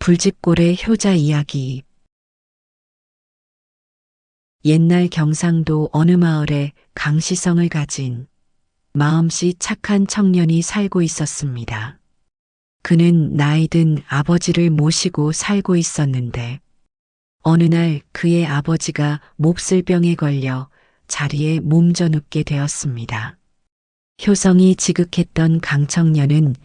불집골의 효자 이야기. 옛날 경상도 어느 마을에 강시성을 가진 마음씨 착한 청년이 살고 있었습니다. 그는 나이든 아버지를 모시고 살고 있었는데 어느 날 그의 아버지가 몹쓸 병에 걸려 자리에 몸져 눕게 되었습니다. 효성이 지극했던 강청년은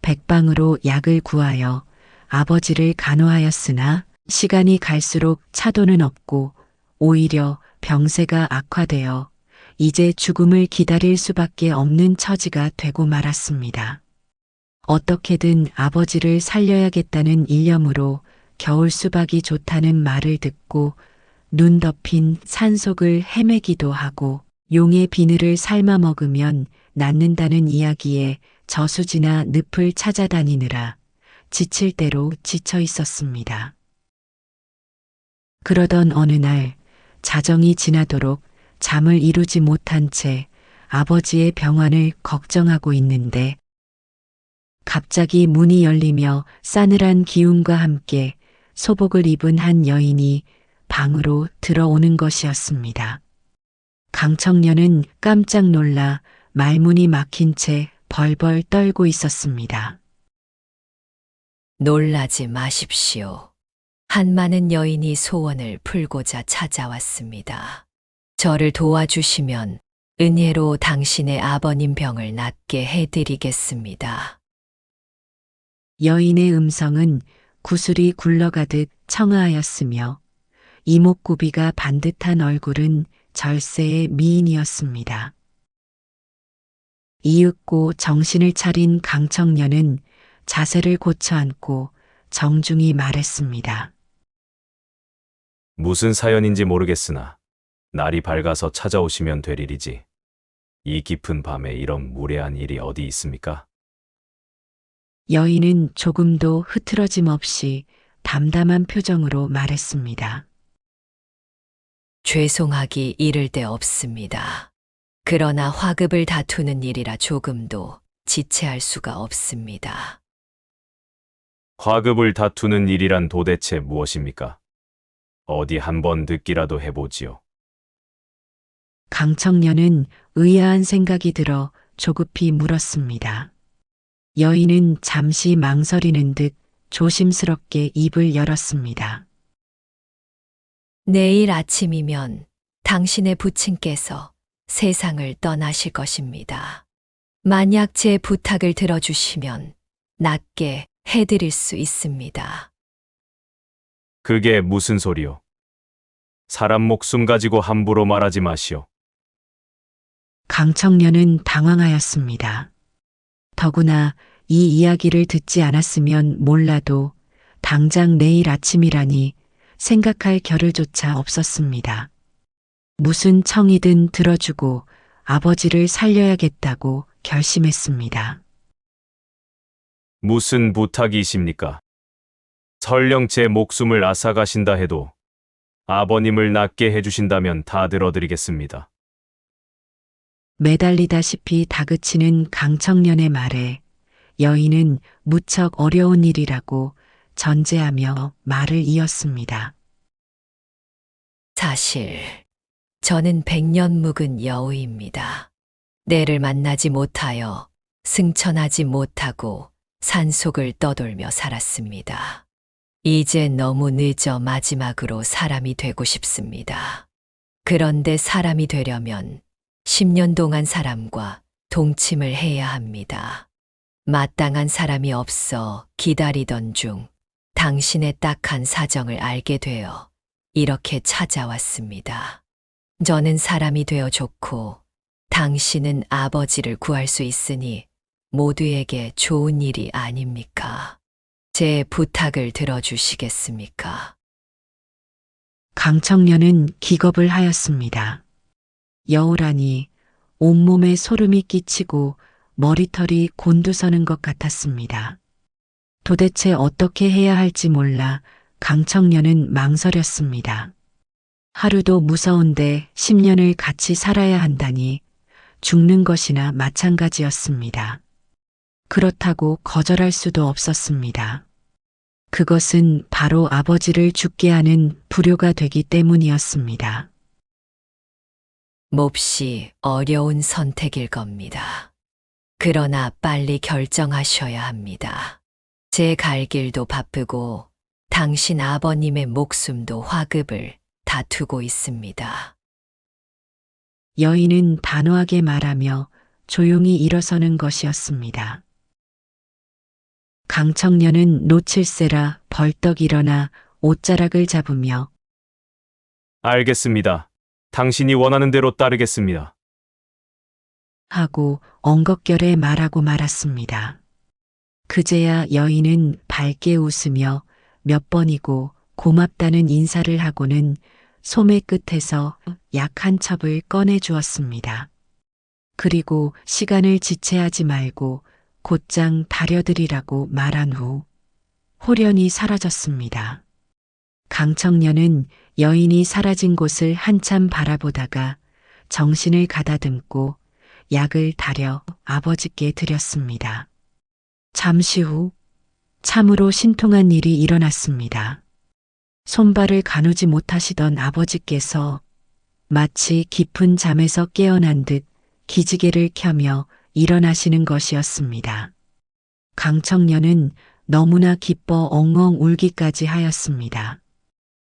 백방으로 약을 구하여 아버지를 간호하였으나 시간이 갈수록 차도는 없고 오히려 병세가 악화되어 이제 죽음을 기다릴 수밖에 없는 처지가 되고 말았습니다. 어떻게든 아버지를 살려야겠다는 일념으로 겨울 수박이 좋다는 말을 듣고 눈 덮인 산속을 헤매기도 하고 용의 비늘을 삶아 먹으면 낫는다는 이야기에 저수지나 늪을 찾아다니느라 지칠 대로 지쳐 있었습니다. 그러던 어느 날 자정이 지나도록 잠을 이루지 못한 채 아버지의 병환을 걱정하고 있는데 갑자기 문이 열리며 싸늘한 기운과 함께 소복을 입은 한 여인이 방으로 들어오는 것이었습니다. 강청년은 깜짝 놀라 말문이 막힌 채 벌벌 떨고 있었습니다. 놀라지 마십시오. 한 많은 여인이 소원을 풀고자 찾아왔습니다. 저를 도와주시면 은혜로 당신의 아버님 병을 낫게 해드리겠습니다. 여인의 음성은 구슬이 굴러가듯 청아하였으며 이목구비가 반듯한 얼굴은 절세의 미인이었습니다. 이윽고 정신을 차린 강청년은 자세를 고쳐 앉고 정중히 말했습니다. 무슨 사연인지 모르겠으나 날이 밝아서 찾아오시면 될 일이지. 이 깊은 밤에 이런 무례한 일이 어디 있습니까? 여인은 조금도 흐트러짐 없이 담담한 표정으로 말했습니다. 죄송하기 이를 데 없습니다. 그러나 화급을 다투는 일이라 조금도 지체할 수가 없습니다. 화급을 다투는 일이란 도대체 무엇입니까? 어디 한번 듣기라도 해보지요. 강청년은 의아한 생각이 들어 조급히 물었습니다. 여인은 잠시 망설이는 듯 조심스럽게 입을 열었습니다. 내일 아침이면 당신의 부친께서 세상을 떠나실 것입니다. 만약 제 부탁을 들어주시면 낫게 해드릴 수 있습니다. 그게 무슨 소리요? 사람 목숨 가지고 함부로 말하지 마시오. 강청년은 당황하였습니다. 더구나 이 이야기를 듣지 않았으면 몰라도 당장 내일 아침이라니 생각할 겨를조차 없었습니다. 무슨 청이든 들어주고 아버지를 살려야겠다고 결심했습니다. 무슨 부탁이십니까? 설령 제 목숨을 앗아가신다 해도 아버님을 낫게 해주신다면 다 들어드리겠습니다. 매달리다시피 다그치는 강청년의 말에 여인은 무척 어려운 일이라고 전제하며 말을 이었습니다. 사실 저는 100년 묵은 여우입니다. 내를 만나지 못하여 승천하지 못하고 산속을 떠돌며 살았습니다. 이제 너무 늦어 마지막으로 사람이 되고 싶습니다. 그런데 사람이 되려면 10년 동안 사람과 동침을 해야 합니다. 마땅한 사람이 없어 기다리던 중 당신의 딱한 사정을 알게 되어 이렇게 찾아왔습니다. 저는 사람이 되어 좋고 당신은 아버지를 구할 수 있으니 모두에게 좋은 일이 아닙니까? 제 부탁을 들어주시겠습니까? 강청년은 기겁을 하였습니다. 여우라니 온몸에 소름이 끼치고 머리털이 곤두서는 것 같았습니다. 도대체 어떻게 해야 할지 몰라 강청년은 망설였습니다. 하루도 무서운데 10년을 같이 살아야 한다니 죽는 것이나 마찬가지였습니다. 그렇다고 거절할 수도 없었습니다. 그것은 바로 아버지를 죽게 하는 불효가 되기 때문이었습니다. 몹시 어려운 선택일 겁니다. 그러나 빨리 결정하셔야 합니다. 제 갈 길도 바쁘고 당신 아버님의 목숨도 화급을 다투고 있습니다. 여인은 단호하게 말하며 조용히 일어서는 것이었습니다. 강청년은 놓칠세라 벌떡 일어나 옷자락을 잡으며 알겠습니다. 당신이 원하는 대로 따르겠습니다. 하고 엉겁결에 말하고 말았습니다. 그제야 여인은 밝게 웃으며 몇 번이고 고맙다는 인사를 하고는 소매 끝에서 약 한 첩을 꺼내 주었습니다. 그리고 시간을 지체하지 말고 곧장 다려드리라고 말한 후 홀연히 사라졌습니다. 강청년은 여인이 사라진 곳을 한참 바라보다가 정신을 가다듬고 약을 다려 아버지께 드렸습니다. 잠시 후 참으로 신통한 일이 일어났습니다. 손발을 가누지 못하시던 아버지께서 마치 깊은 잠에서 깨어난 듯 기지개를 켜며 일어나시는 것이었습니다. 강청년은 너무나 기뻐 엉엉 울기까지 하였습니다.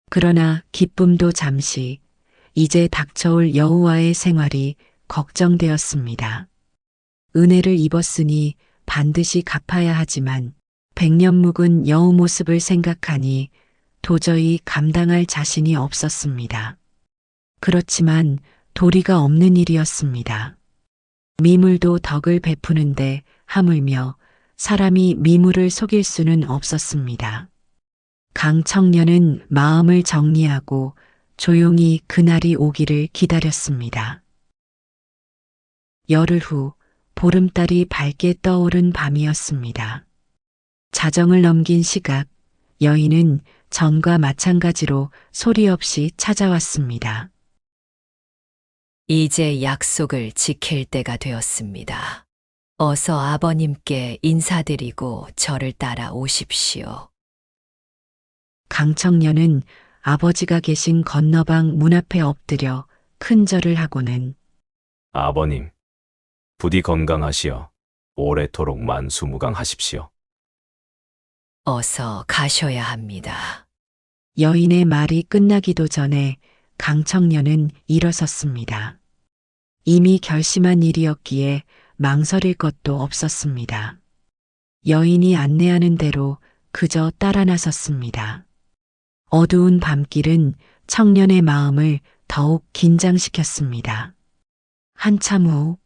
그러나 기쁨도 잠시, 이제 닥쳐올 여우와의 생활이 걱정되었습니다. 은혜를 입었으니 반드시 갚아야 하지만 백년 묵은 여우 모습을 생각하니 도저히 감당할 자신이 없었습니다. 그렇지만 도리가 없는 일이었습니다. 미물도 덕을 베푸는데 하물며 사람이 미물을 속일 수는 없었습니다. 강청년은 마음을 정리하고 조용히 그날이 오기를 기다렸습니다. 열흘 후 보름달이 밝게 떠오른 밤이었습니다. 자정을 넘긴 시각, 여인은 전과 마찬가지로 소리 없이 찾아왔습니다. 이제 약속을 지킬 때가 되었습니다. 어서 아버님께 인사드리고 저를 따라 오십시오. 강청년은 아버지가 계신 건너방 문 앞에 엎드려 큰 절을 하고는 아버님, 부디 건강하시어 오래도록 만수무강하십시오. 어서 가셔야 합니다. 여인의 말이 끝나기도 전에 강청년은 일어섰습니다. 이미 결심한 일이었기에 망설일 것도 없었습니다. 여인이 안내하는 대로 그저 따라 나섰습니다. 어두운 밤길은 청년의 마음을 더욱 긴장시켰습니다. 한참 후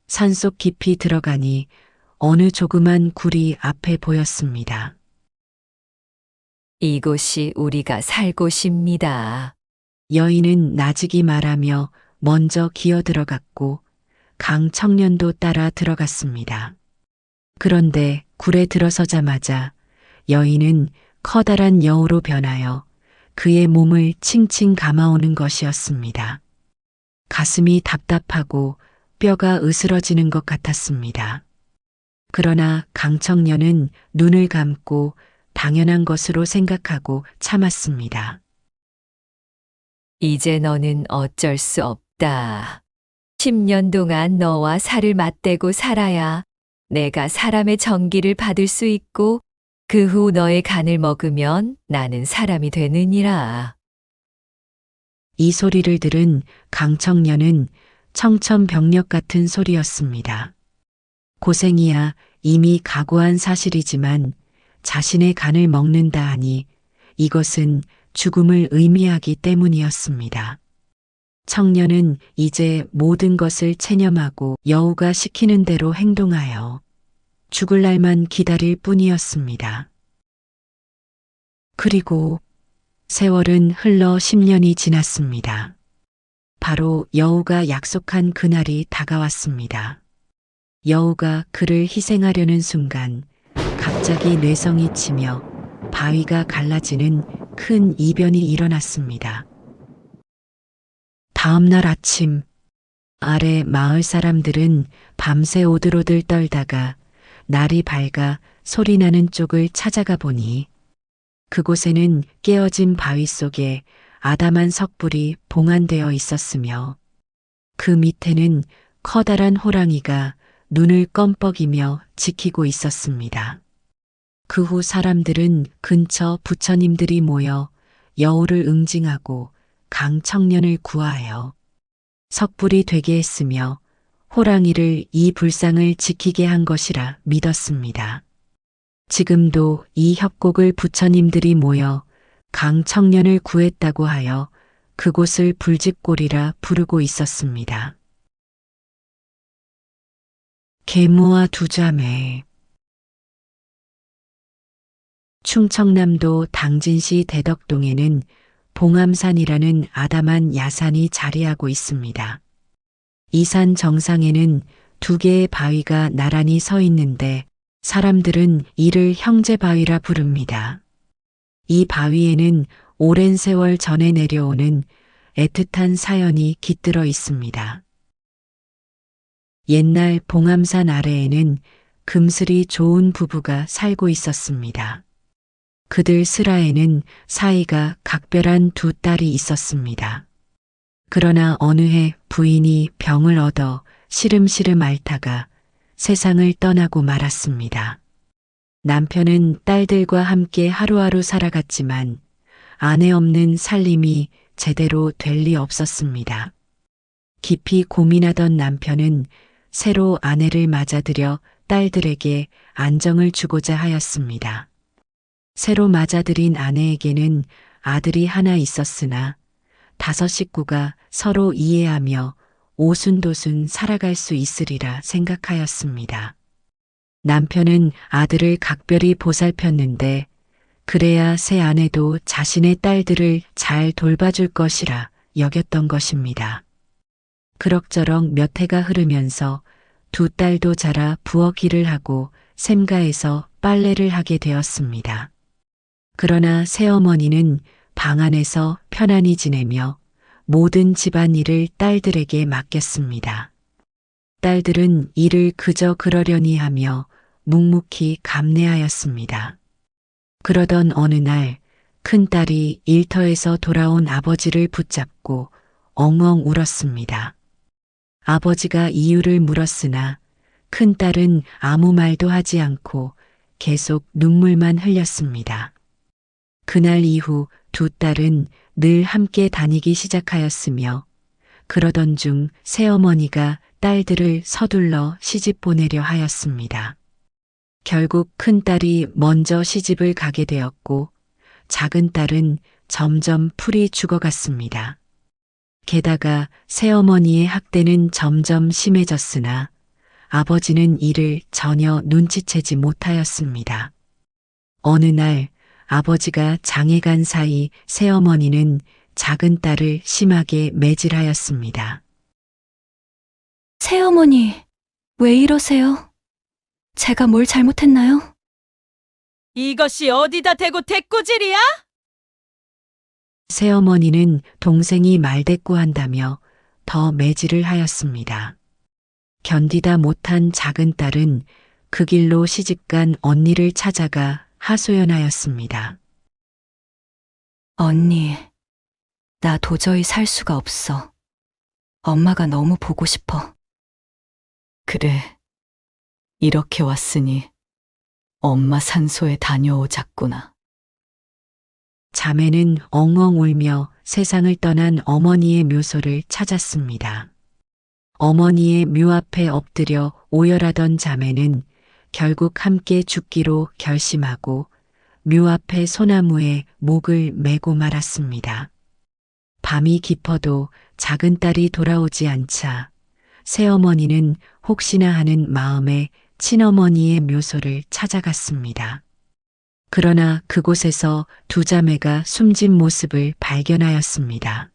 산속 깊이 들어가니 어느 조그만 굴이 앞에 보였습니다. 이곳이 우리가 살 곳입니다. 여인은 나직이 말하며 먼저 기어 들어갔고 강청년도 따라 들어갔습니다. 그런데 굴에 들어서자마자 여인은 커다란 여우로 변하여 그의 몸을 칭칭 감아오는 것이었습니다. 가슴이 답답하고 뼈가 으스러지는 것 같았습니다. 그러나 강청년은 눈을 감고 당연한 것으로 생각하고 참았습니다. 이제 너는 어쩔 수 없다. 10년 동안 너와 살을 맞대고 살아야 내가 사람의 정기를 받을 수 있고 그 후 너의 간을 먹으면 나는 사람이 되느니라. 이 소리를 들은 강청년은 청천벽력 같은 소리였습니다. 고생이야 이미 각오한 사실이지만 자신의 간을 먹는다 하니 이것은 죽음을 의미하기 때문이었습니다. 청년은 이제 모든 것을 체념하고 여우가 시키는 대로 행동하여 죽을 날만 기다릴 뿐이었습니다. 그리고 세월은 흘러 10년이 지났습니다. 바로 여우가 약속한 그날이 다가왔습니다. 여우가 그를 희생하려는 순간 갑자기 뇌성이 치며 바위가 갈라지는 큰 이변이 일어났습니다. 다음 날 아침, 아래 마을 사람들은 밤새 오들오들 떨다가 날이 밝아 소리나는 쪽을 찾아가 보니 그곳에는 깨어진 바위 속에 아담한 석불이 봉안되어 있었으며 그 밑에는 커다란 호랑이가 눈을 껌뻑이며 지키고 있었습니다. 그 후 사람들은 근처 부처님들이 모여 여우를 응징하고 강청년을 구하여 석불이 되게 했으며 호랑이를 이 불상을 지키게 한 것이라 믿었습니다. 지금도 이 협곡을 부처님들이 모여 강청년을 구했다고 하여 그곳을 불집골이라 부르고 있었습니다. 계모와 두 자매. 충청남도 당진시 대덕동에는 봉암산이라는 아담한 야산이 자리하고 있습니다. 이 산 정상에는 두 개의 바위가 나란히 서 있는데 사람들은 이를 형제바위라 부릅니다. 이 바위에는 오랜 세월 전에 내려오는 애틋한 사연이 깃들어 있습니다. 옛날 봉암산 아래에는 금슬이 좋은 부부가 살고 있었습니다. 그들 슬하에는 사이가 각별한 두 딸이 있었습니다. 그러나 어느 해 부인이 병을 얻어 시름시름 앓다가 세상을 떠나고 말았습니다. 남편은 딸들과 함께 하루하루 살아갔지만 아내 없는 살림이 제대로 될 리 없었습니다. 깊이 고민하던 남편은 새로 아내를 맞아들여 딸들에게 안정을 주고자 하였습니다. 새로 맞아들인 아내에게는 아들이 하나 있었으나 5 식구가 서로 이해하며 오순도순 살아갈 수 있으리라 생각하였습니다. 남편은 아들을 각별히 보살폈는데 그래야 새 아내도 자신의 딸들을 잘 돌봐줄 것이라 여겼던 것입니다. 그럭저럭 몇 해가 흐르면서 두 딸도 자라 부엌 일을 하고 샘가에서 빨래를 하게 되었습니다. 그러나 새어머니는 방 안에서 편안히 지내며 모든 집안일을 딸들에게 맡겼습니다. 딸들은 일을 그저 그러려니 하며 묵묵히 감내하였습니다. 그러던 어느 날 큰딸이 일터에서 돌아온 아버지를 붙잡고 엉엉 울었습니다. 아버지가 이유를 물었으나 큰딸은 아무 말도 하지 않고 계속 눈물만 흘렸습니다. 그날 이후 두 딸은 늘 함께 다니기 시작하였으며 그러던 중 새어머니가 딸들을 서둘러 시집 보내려 하였습니다. 결국 큰딸이 먼저 시집을 가게 되었고 작은 딸은 점점 풀이 죽어갔습니다. 게다가 새어머니의 학대는 점점 심해졌으나 아버지는 이를 전혀 눈치채지 못하였습니다. 어느 날 아버지가 장에 간 사이 새어머니는 작은 딸을 심하게 매질하였습니다. 새어머니, 왜 이러세요? 제가 뭘 잘못했나요? 이것이 어디다 대고 대꾸질이야? 새어머니는 동생이 말대꾸한다며 더 매질을 하였습니다. 견디다 못한 작은 딸은 그 길로 시집간 언니를 찾아가 하소연하였습니다. 언니, 나 도저히 살 수가 없어. 엄마가 너무 보고 싶어. 그래, 이렇게 왔으니 엄마 산소에 다녀오자꾸나. 자매는 엉엉 울며 세상을 떠난 어머니의 묘소를 찾았습니다. 어머니의 묘 앞에 엎드려 오열하던 자매는 결국 함께 죽기로 결심하고 묘 앞의 소나무에 목을 메고 말았습니다. 밤이 깊어도 작은 딸이 돌아오지 않자 새어머니는 혹시나 하는 마음에 친어머니의 묘소를 찾아갔습니다. 그러나 그곳에서 두 자매가 숨진 모습을 발견하였습니다.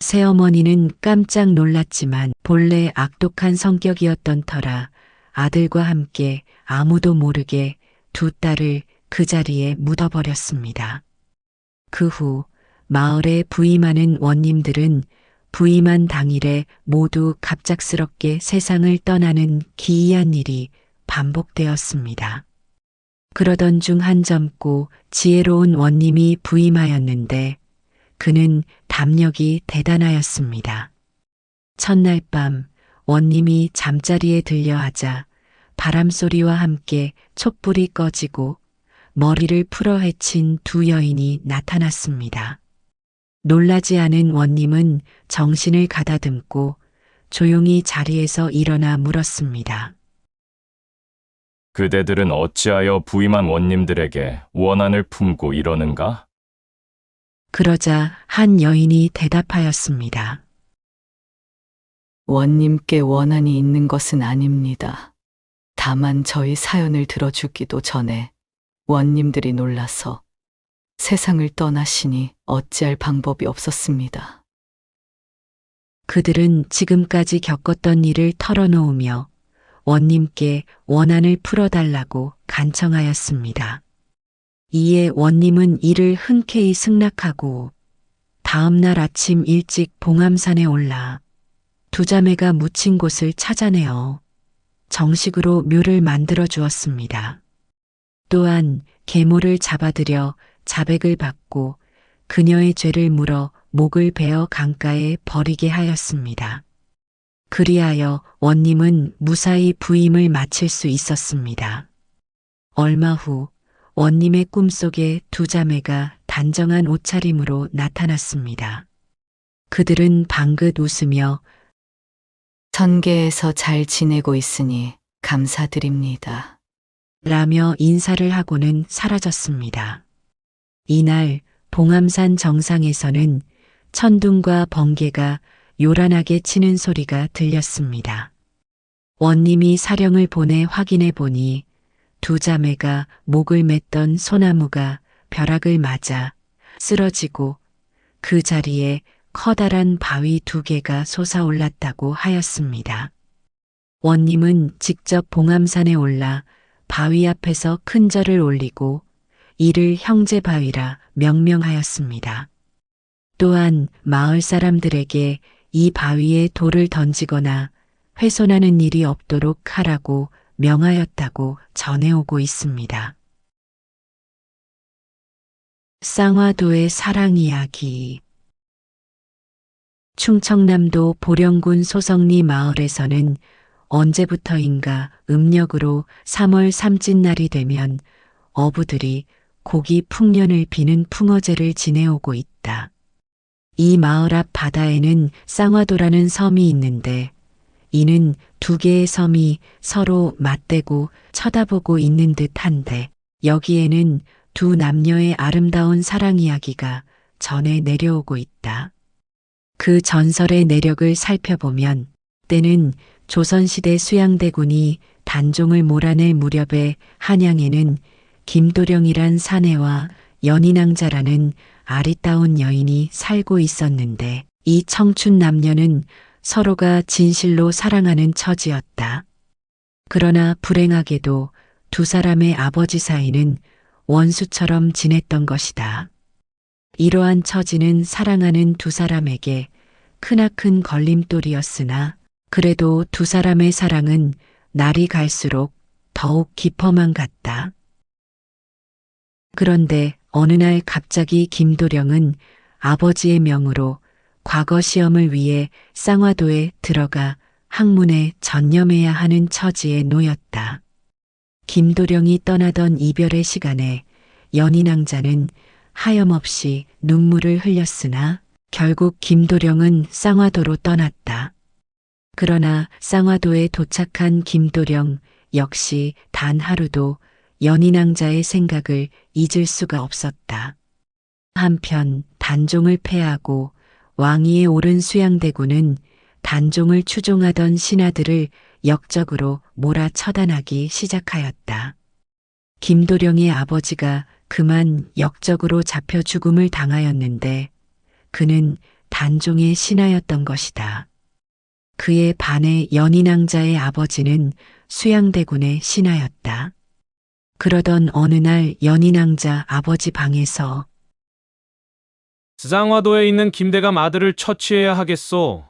새어머니는 깜짝 놀랐지만 본래 악독한 성격이었던 터라 아들과 함께 아무도 모르게 두 딸을 그 자리에 묻어버렸습니다. 그 후 마을에 부임하는 원님들은 부임한 당일에 모두 갑작스럽게 세상을 떠나는 기이한 일이 반복되었습니다. 그러던 중 한 젊고 지혜로운 원님이 부임하였는데 그는 담력이 대단하였습니다. 첫날 밤 원님이 잠자리에 들려하자 바람소리와 함께 촛불이 꺼지고 머리를 풀어 헤친 두 여인이 나타났습니다. 놀라지 않은 원님은 정신을 가다듬고 조용히 자리에서 일어나 물었습니다. 그대들은 어찌하여 부임한 원님들에게 원한을 품고 이러는가? 그러자 한 여인이 대답하였습니다. 원님께 원한이 있는 것은 아닙니다. 다만 저희 사연을 들어주기도 전에 원님들이 놀라서 세상을 떠나시니 어찌할 방법이 없었습니다. 그들은 지금까지 겪었던 일을 털어놓으며 원님께 원한을 풀어달라고 간청하였습니다. 이에 원님은 이를 흔쾌히 승낙하고 다음 날 아침 일찍 봉암산에 올라 두 자매가 묻힌 곳을 찾아내어 정식으로 묘를 만들어 주었습니다. 또한 계모를 잡아들여 자백을 받고 그녀의 죄를 물어 목을 베어 강가에 버리게 하였습니다. 그리하여 원님은 무사히 부임을 마칠 수 있었습니다. 얼마 후 원님의 꿈속에 두 자매가 단정한 옷차림으로 나타났습니다. 그들은 방긋 웃으며 선계에서 잘 지내고 있으니 감사드립니다. 라며 인사를 하고는 사라졌습니다. 이날 봉암산 정상에서는 천둥과 번개가 요란하게 치는 소리가 들렸습니다. 원님이 사령을 보내 확인해 보니 두 자매가 목을 맸던 소나무가 벼락을 맞아 쓰러지고 그 자리에 커다란 바위 두 개가 솟아올랐다고 하였습니다. 원님은 직접 봉암산에 올라 바위 앞에서 큰 절을 올리고 이를 형제바위라 명명하였습니다. 또한 마을 사람들에게 이 바위에 돌을 던지거나 훼손하는 일이 없도록 하라고 명하였다고 전해오고 있습니다. 쌍화도의 사랑 이야기. 충청남도 보령군 소성리 마을에서는 언제부터인가 음력으로 3월 삼진날이 되면 어부들이 고기 풍년을 비는 풍어제를 지내오고 있다. 이 마을 앞 바다에는 쌍화도라는 섬이 있는데 이는 두 개의 섬이 서로 맞대고 쳐다보고 있는 듯한데 여기에는 두 남녀의 아름다운 사랑 이야기가 전해 내려오고 있다. 그 전설의 내력을 살펴보면 때는 조선시대 수양대군이 단종을 몰아낼 무렵에 한양에는 김도령이란 사내와 연인왕자라는 아리따운 여인이 살고 있었는데 이 청춘 남녀는 서로가 진실로 사랑하는 처지였다. 그러나 불행하게도 두 사람의 아버지 사이는 원수처럼 지냈던 것이다. 이러한 처지는 사랑하는 두 사람에게 크나큰 걸림돌이었으나 그래도 두 사람의 사랑은 날이 갈수록 더욱 깊어만 갔다. 그런데 어느 날 갑자기 김도령은 아버지의 명으로 과거 시험을 위해 쌍화도에 들어가 학문에 전념해야 하는 처지에 놓였다. 김도령이 떠나던 이별의 시간에 연인왕자는 하염없이 눈물을 흘렸으나 결국 김도령은 쌍화도로 떠났다. 그러나 쌍화도에 도착한 김도령 역시 단 하루도 연인왕자의 생각을 잊을 수가 없었다. 한편 단종을 패하고 왕위에 오른 수양대군은 단종을 추종하던 신하들을 역적으로 몰아처단하기 시작하였다. 김도령의 아버지가 그만 역적으로 잡혀 죽음을 당하였는데 그는 단종의 신하였던 것이다. 그에 반해 연인왕자의 아버지는 수양대군의 신하였다. 그러던 어느 날 연인왕자 아버지 방에서 쌍화도에 있는 김대감 아들을 처치해야 하겠소.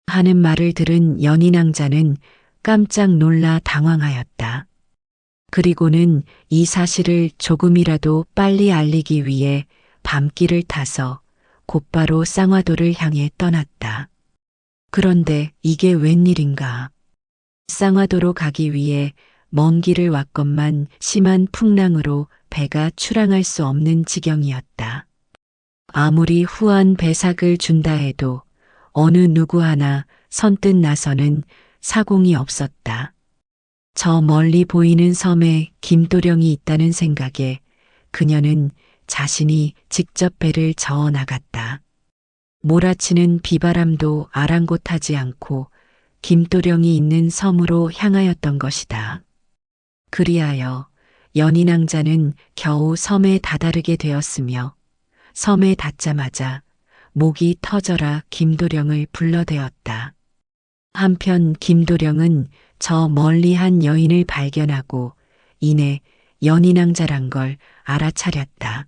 하는 말을 들은 연인왕자는 깜짝 놀라 당황하였다. 그리고는 이 사실을 조금이라도 빨리 알리기 위해 밤길을 타서 곧바로 쌍화도를 향해 떠났다. 그런데 이게 웬일인가? 쌍화도로 가기 위해 먼 길을 왔건만 심한 풍랑으로 배가 출항할 수 없는 지경이었다. 아무리 후한 배삭을 준다 해도 어느 누구 하나 선뜻 나서는 사공이 없었다. 저 멀리 보이는 섬에 김도령이 있다는 생각에 그녀는 자신이 직접 배를 저어 나갔다. 몰아치는 비바람도 아랑곳하지 않고 김도령이 있는 섬으로 향하였던 것이다. 그리하여 연인왕자는 겨우 섬에 다다르게 되었으며 섬에 닿자마자 목이 터져라 김도령을 불러대었다. 한편 김도령은 저 멀리 한 여인을 발견하고 이내 연인왕자란 걸 알아차렸다.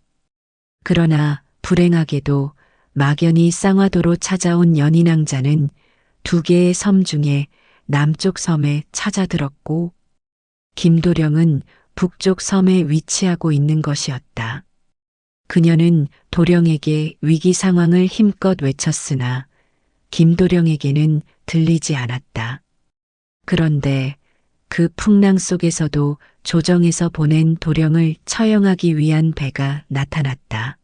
그러나 불행하게도 막연히 쌍화도로 찾아온 연인왕자는 두 개의 섬 중에 남쪽 섬에 찾아들었고 김도령은 북쪽 섬에 위치하고 있는 것이었다. 그녀는 도령에게 위기 상황을 힘껏 외쳤으나 김도령에게는 들리지 않았다. 그런데 그 풍랑 속에서도 조정에서 보낸 도령을 처형하기 위한 배가 나타났다.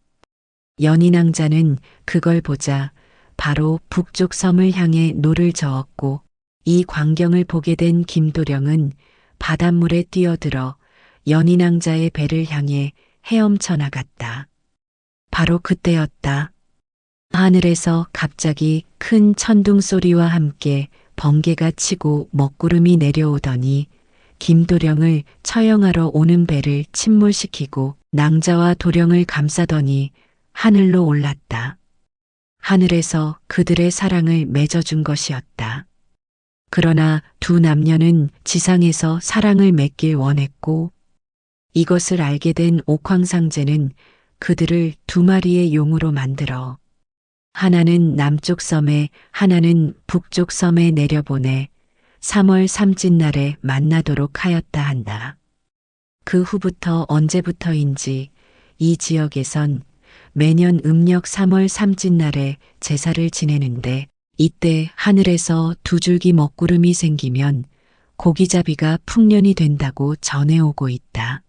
연인왕자는 그걸 보자 바로 북쪽 섬을 향해 노를 저었고 이 광경을 보게 된 김도령은 바닷물에 뛰어들어 연인왕자의 배를 향해 헤엄쳐 나갔다. 바로 그때였다. 하늘에서 갑자기 큰 천둥 소리와 함께 번개가 치고 먹구름이 내려오더니 김도령을 처형하러 오는 배를 침몰시키고 낭자와 도령을 감싸더니 하늘로 올랐다. 하늘에서 그들의 사랑을 맺어준 것이었다. 그러나 두 남녀는 지상에서 사랑을 맺길 원했고 이것을 알게 된 옥황상제는 그들을 두 마리의 용으로 만들어 하나는 남쪽 섬에 하나는 북쪽 섬에 내려보내 3월 삼짓날에 만나도록 하였다 한다. 그 후부터 언제부터인지 이 지역에선 매년 음력 3월 삼짓날에 제사를 지내는데 이때 하늘에서 두 줄기 먹구름이 생기면 고기잡이가 풍년이 된다고 전해오고 있다.